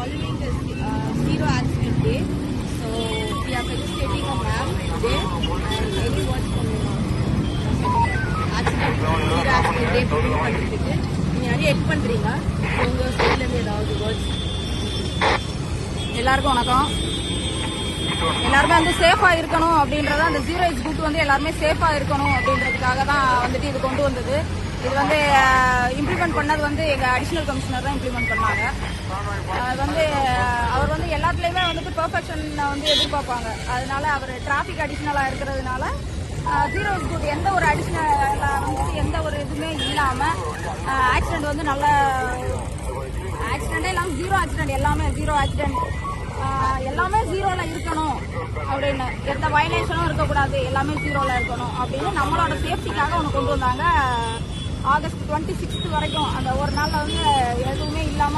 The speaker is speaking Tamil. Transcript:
following the zero accident day. So we are felicitating a ma'am today and any words from accident zero accident day பண்ணிட்டு நீங்க நிறைய ஹெல்ப் பண்றீங்க. உங்க சைடுல இருந்து ஏதாவது வேர்ட்ஸ்? எல்லாருக்கும் வணக்கம். எல்லாருமே வந்து சேஃபா இருக்கணும் அப்படின்றத அந்த ஜீரோ ஏஜ் குட் வந்து எல்லாருமே சேஃபா இருக்கணும் அப்படின்றதுக்காக தான் வந்துட்டு இது கொண்டு வந்தது. இது வந்து இம்ப்ளிமெண்ட் பண்ணது வந்து எங்க அடிஷனல் கமிஷனர் தான் இம்ப்ளிமெண்ட் பண்ணாங்க. அது வந்து அவர் வந்து எல்லாத்துலயுமே வந்துட்டு பெர்ஃபெக்ஷன் வந்து எதிர்பார்ப்பாங்க. அதனால அவர் டிராபிக் அடிஷனலா இருக்கிறதுனால ஜீரோ ஏஜ் குட் எந்த ஒரு அடிஷனலா வந்துட்டு எந்த ஒரு இதுவுமே இல்லாம ஆக்சிடென்ட் வந்து நல்ல ஆக்சிடென்டே இல்லாம ஜீரோ ஆக்சிடென்ட் எல்லாமே ஜீரோ ஆக்சிடென்ட் எல்லாமே ஜீரோல இருக்கணும் அப்படின்னு, எந்த வயலேஷனும் இருக்கக்கூடாது, எல்லாமே ஜீரோல இருக்கணும் அப்படின்னு நம்மளோட சேஃப்டிக்காக ஒன்று கொண்டு வந்தாங்க. ஆகஸ்ட் 26 வரைக்கும் அந்த ஒரு நாள்ல வந்து எதுவுமே இல்லாம